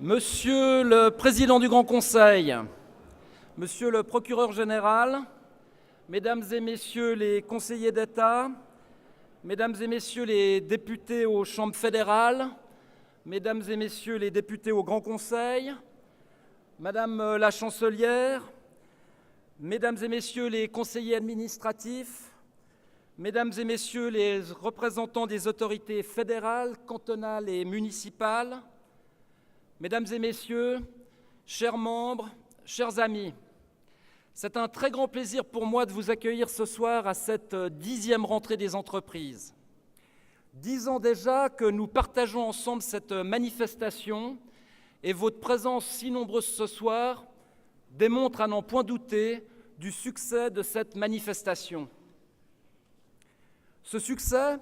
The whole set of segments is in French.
Monsieur le Président du Grand Conseil, Monsieur le Procureur général, Mesdames et Messieurs les conseillers d'État, Mesdames et Messieurs les députés aux chambres fédérales, Mesdames et Messieurs les députés au Grand Conseil, Madame la Chancelière, Mesdames et Messieurs les conseillers administratifs, Mesdames et Messieurs les représentants des autorités fédérales, cantonales et municipales, Mesdames et Messieurs, chers membres, chers amis, c'est un très grand plaisir pour moi de vous accueillir ce soir à cette 10e rentrée des entreprises. 10 ans déjà que nous partageons ensemble cette manifestation et votre présence si nombreuse ce soir démontre à n'en point douter du succès de cette manifestation. Ce succès,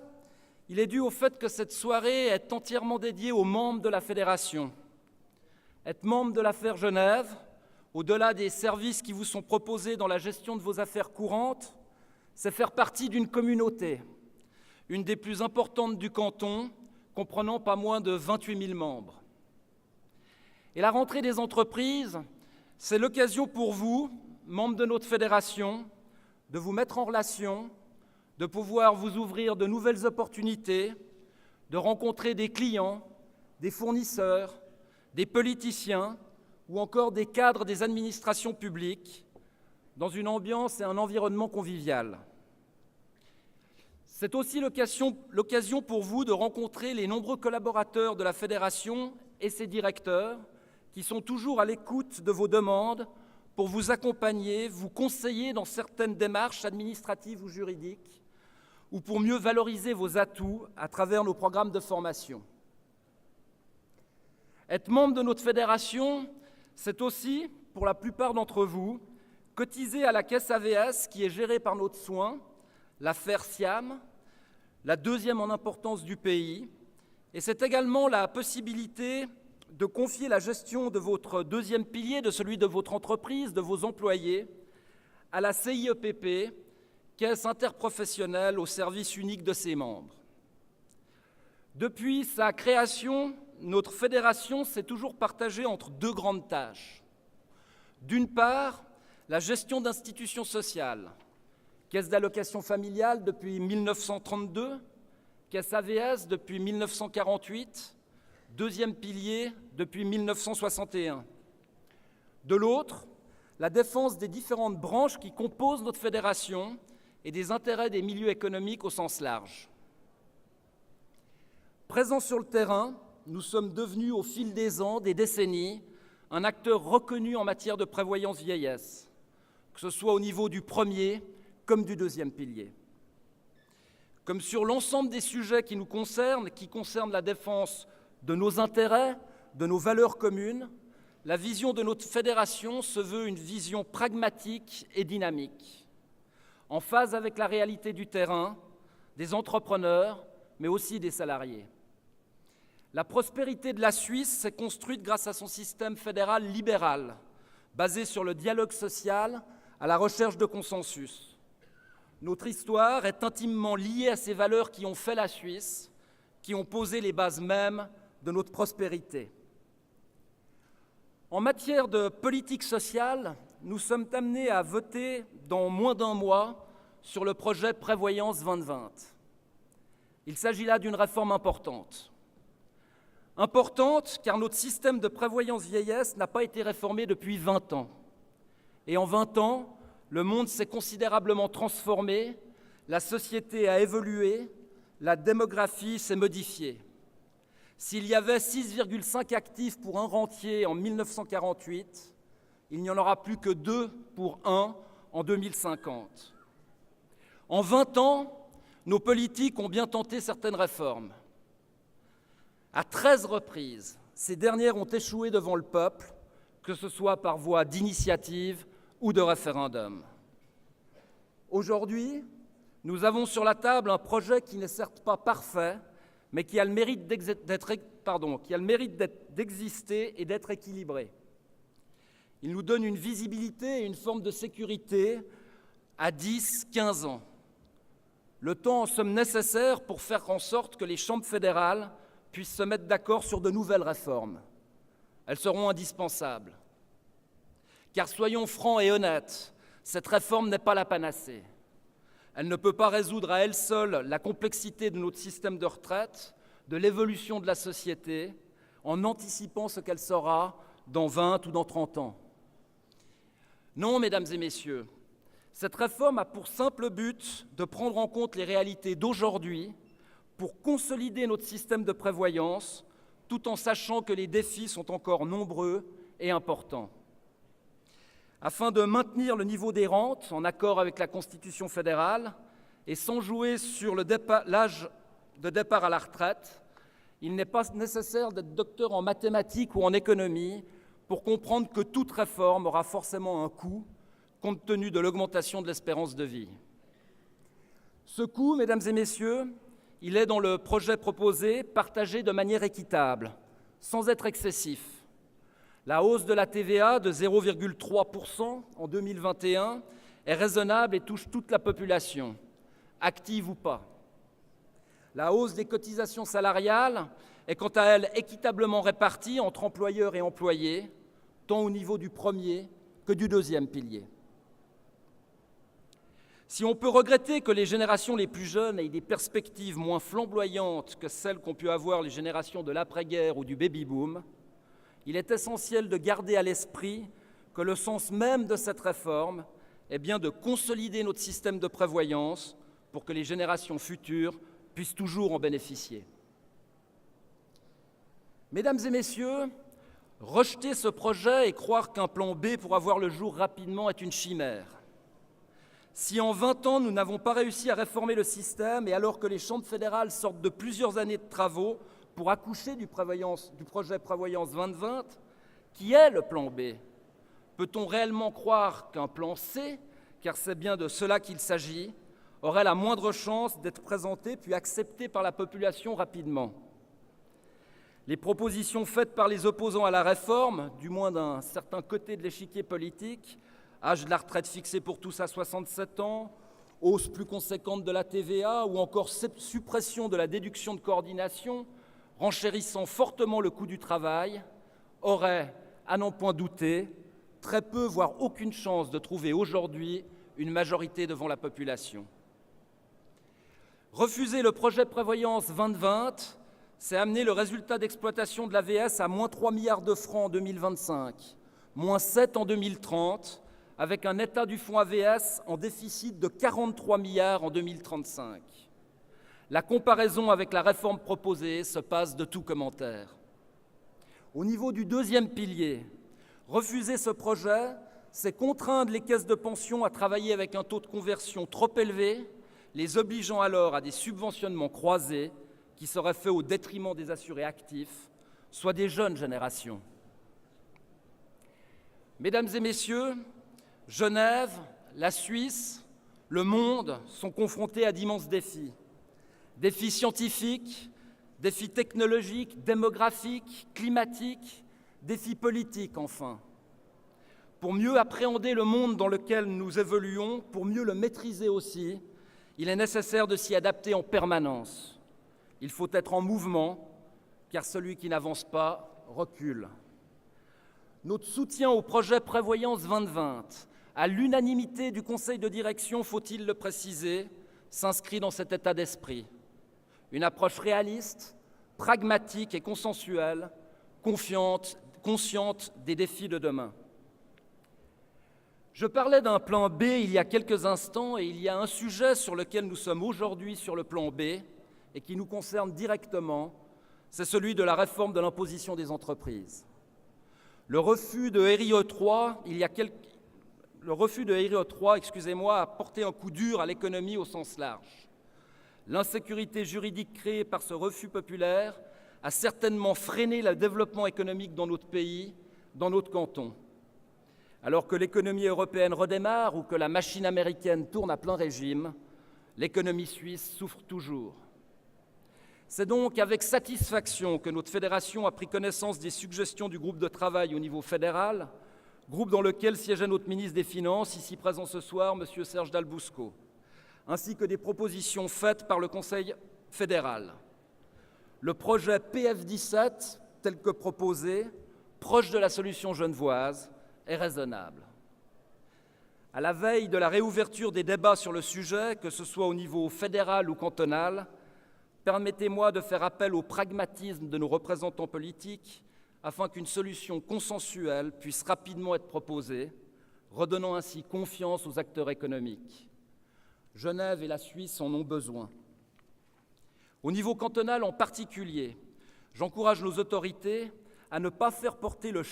il est dû au fait que cette soirée est entièrement dédiée aux membres de la Fédération. Être membre de l'affaire Genève, au-delà des services qui vous sont proposés dans la gestion de vos affaires courantes, c'est faire partie d'une communauté, une des plus importantes du canton, comprenant pas moins de 28 000 membres. Et la rentrée des entreprises, c'est l'occasion pour vous, membres de notre fédération, de vous mettre en relation, de pouvoir vous ouvrir de nouvelles opportunités, de rencontrer des clients, des fournisseurs, des politiciens ou encore des cadres des administrations publiques, dans une ambiance et un environnement convivial. C'est aussi l'occasion pour vous de rencontrer les nombreux collaborateurs de la Fédération et ses directeurs qui sont toujours à l'écoute de vos demandes pour vous accompagner, vous conseiller dans certaines démarches administratives ou juridiques ou pour mieux valoriser vos atouts à travers nos programmes de formation. Être membre de notre fédération, c'est aussi, pour la plupart d'entre vous, cotiser à la caisse AVS qui est gérée par notre soin, l'affaire Siam, la deuxième en importance du pays, et c'est également la possibilité de confier la gestion de votre deuxième pilier, de celui de votre entreprise, de vos employés, à la CIEPP, caisse interprofessionnelle au service unique de ses membres. Depuis sa création, notre fédération s'est toujours partagée entre deux grandes tâches. D'une part, la gestion d'institutions sociales, caisse d'allocation familiale depuis 1932, caisse AVS depuis 1948, deuxième pilier depuis 1961. De l'autre, la défense des différentes branches qui composent notre fédération et des intérêts des milieux économiques au sens large. Présents sur le terrain, nous sommes devenus au fil des ans, des décennies, un acteur reconnu en matière de prévoyance vieillesse, que ce soit au niveau du premier comme du deuxième pilier. Comme sur l'ensemble des sujets qui nous concernent, qui concernent la défense de nos intérêts, de nos valeurs communes, la vision de notre fédération se veut une vision pragmatique et dynamique, en phase avec la réalité du terrain, des entrepreneurs, mais aussi des salariés. La prospérité de la Suisse s'est construite grâce à son système fédéral libéral, basé sur le dialogue social, à la recherche de consensus. Notre histoire est intimement liée à ces valeurs qui ont fait la Suisse, qui ont posé les bases mêmes de notre prospérité. En matière de politique sociale, nous sommes amenés à voter dans moins d'un mois sur le projet Prévoyance 2020. Il s'agit là d'une réforme importante. Importante car notre système de prévoyance vieillesse n'a pas été réformé depuis 20 ans. Et en 20 ans, le monde s'est considérablement transformé, la société a évolué, la démographie s'est modifiée. S'il y avait 6,5 actifs pour un rentier en 1948, il n'y en aura plus que 2 pour 1 en 2050. En 20 ans, nos politiques ont bien tenté certaines réformes. À 13 reprises, ces dernières ont échoué devant le peuple, que ce soit par voie d'initiative ou de référendum. Aujourd'hui, nous avons sur la table un projet qui n'est certes pas parfait, mais qui a le mérite d'exister et d'être équilibré. Il nous donne une visibilité et une forme de sécurité à 10, 15 ans. Le temps en somme nécessaire pour faire en sorte que les chambres fédérales puissent se mettre d'accord sur de nouvelles réformes. Elles seront indispensables. Car soyons francs et honnêtes, cette réforme n'est pas la panacée. Elle ne peut pas résoudre à elle seule la complexité de notre système de retraite, de l'évolution de la société, en anticipant ce qu'elle sera dans 20 ou dans 30 ans. Non, mesdames et messieurs, cette réforme a pour simple but de prendre en compte les réalités d'aujourd'hui pour consolider notre système de prévoyance, tout en sachant que les défis sont encore nombreux et importants. Afin de maintenir le niveau des rentes en accord avec la Constitution fédérale et sans jouer sur l'âge de départ à la retraite, il n'est pas nécessaire d'être docteur en mathématiques ou en économie pour comprendre que toute réforme aura forcément un coût, compte tenu de l'augmentation de l'espérance de vie. Ce coût, mesdames et messieurs, il est dans le projet proposé partagé de manière équitable, sans être excessif. La hausse de la TVA de 0,3% en 2021 est raisonnable et touche toute la population, active ou pas. La hausse des cotisations salariales est quant à elle équitablement répartie entre employeurs et employés, tant au niveau du premier que du deuxième pilier. Si on peut regretter que les générations les plus jeunes aient des perspectives moins flamboyantes que celles qu'ont pu avoir les générations de l'après-guerre ou du baby-boom, il est essentiel de garder à l'esprit que le sens même de cette réforme est bien de consolider notre système de prévoyance pour que les générations futures puissent toujours en bénéficier. Mesdames et messieurs, rejeter ce projet et croire qu'un plan B pourra voir le jour rapidement est une chimère. Si en 20 ans nous n'avons pas réussi à réformer le système et alors que les chambres fédérales sortent de plusieurs années de travaux pour accoucher du projet Prévoyance 2020, qui est le plan B? Peut-on réellement croire qu'un plan C, car c'est bien de cela qu'il s'agit, aurait la moindre chance d'être présenté puis accepté par la population rapidement? Les propositions faites par les opposants à la réforme, du moins d'un certain côté de l'échiquier politique, âge de la retraite fixé pour tous à 67 ans, hausse plus conséquente de la TVA ou encore suppression de la déduction de coordination, renchérissant fortement le coût du travail, auraient, à n'en point douter, très peu, voire aucune chance de trouver aujourd'hui une majorité devant la population. Refuser le projet Prévoyance 2020, c'est amener le résultat d'exploitation de l'AVS à moins 3 milliards de francs en 2025, moins 7 en 2030, avec un état du fonds AVS en déficit de 43 milliards en 2035. La comparaison avec la réforme proposée se passe de tout commentaire. Au niveau du deuxième pilier, refuser ce projet, c'est contraindre les caisses de pension à travailler avec un taux de conversion trop élevé, les obligeant alors à des subventionnements croisés qui seraient faits au détriment des assurés actifs, soit des jeunes générations. Mesdames et messieurs, Genève, la Suisse, le monde sont confrontés à d'immenses défis. Défis scientifiques, défis technologiques, démographiques, climatiques, défis politiques enfin. Pour mieux appréhender le monde dans lequel nous évoluons, pour mieux le maîtriser aussi, il est nécessaire de s'y adapter en permanence. Il faut être en mouvement, car celui qui n'avance pas recule. Notre soutien au projet Prévoyance 2020, à l'unanimité du Conseil de direction, faut-il le préciser, s'inscrit dans cet état d'esprit. Une approche réaliste, pragmatique et consensuelle, consciente des défis de demain. Je parlais d'un plan B il y a quelques instants et il y a un sujet sur lequel nous sommes aujourd'hui sur le plan B et qui nous concerne directement, c'est celui de la réforme de l'imposition des entreprises. Le refus de RIE 3, a porté un coup dur à l'économie au sens large. L'insécurité juridique créée par ce refus populaire a certainement freiné le développement économique dans notre pays, dans notre canton. Alors que l'économie européenne redémarre ou que la machine américaine tourne à plein régime, l'économie suisse souffre toujours. C'est donc avec satisfaction que notre fédération a pris connaissance des suggestions du groupe de travail au niveau fédéral, groupe dans lequel siégeait notre ministre des Finances, ici présent ce soir, M. Serge Dalbusco, ainsi que des propositions faites par le Conseil fédéral. Le projet PF17, tel que proposé, proche de la solution genevoise, est raisonnable. À la veille de la réouverture des débats sur le sujet, que ce soit au niveau fédéral ou cantonal, permettez-moi de faire appel au pragmatisme de nos représentants politiques afin qu'une solution consensuelle puisse rapidement être proposée, redonnant ainsi confiance aux acteurs économiques. Genève et la Suisse en ont besoin. Au niveau cantonal en particulier, j'encourage nos autorités à ne pas faire porter le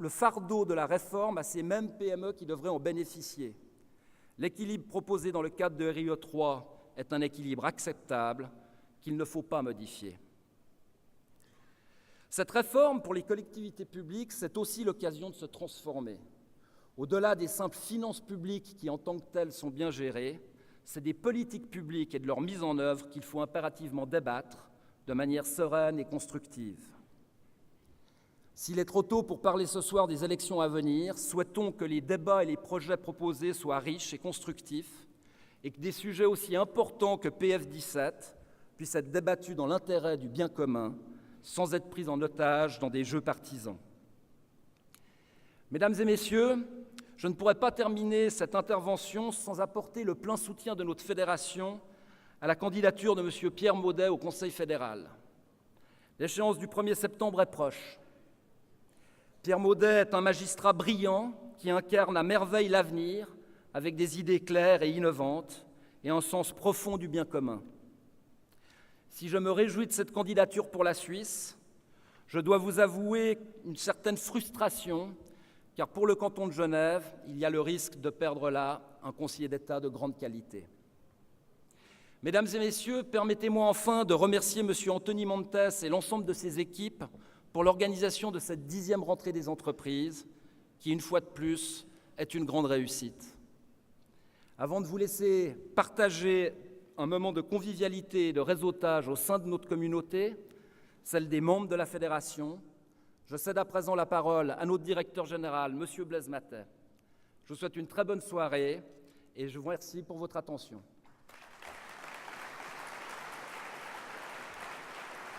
fardeau de la réforme à ces mêmes PME qui devraient en bénéficier. L'équilibre proposé dans le cadre de RIE 3 est un équilibre acceptable qu'il ne faut pas modifier. Cette réforme pour les collectivités publiques, c'est aussi l'occasion de se transformer. Au-delà des simples finances publiques qui, en tant que telles, sont bien gérées, c'est des politiques publiques et de leur mise en œuvre qu'il faut impérativement débattre de manière sereine et constructive. S'il est trop tôt pour parler ce soir des élections à venir, souhaitons que les débats et les projets proposés soient riches et constructifs et que des sujets aussi importants que PF17 puissent être débattus dans l'intérêt du bien commun, sans être pris en otage dans des jeux partisans. Mesdames et messieurs, je ne pourrais pas terminer cette intervention sans apporter le plein soutien de notre fédération à la candidature de M. Pierre Maudet au Conseil fédéral. L'échéance du 1er septembre est proche. Pierre Maudet est un magistrat brillant qui incarne à merveille l'avenir avec des idées claires et innovantes et un sens profond du bien commun. Si je me réjouis de cette candidature pour la Suisse, je dois vous avouer une certaine frustration, car pour le canton de Genève, il y a le risque de perdre là un conseiller d'État de grande qualité. Mesdames et messieurs, permettez-moi enfin de remercier M. Anthony Montes et l'ensemble de ses équipes pour l'organisation de cette 10e rentrée des entreprises, qui, une fois de plus, est une grande réussite. Avant de vous laisser partager un moment de convivialité et de réseautage au sein de notre communauté, celle des membres de la Fédération, je cède à présent la parole à notre directeur général, M. Blaise Matet. Je vous souhaite une très bonne soirée et je vous remercie pour votre attention.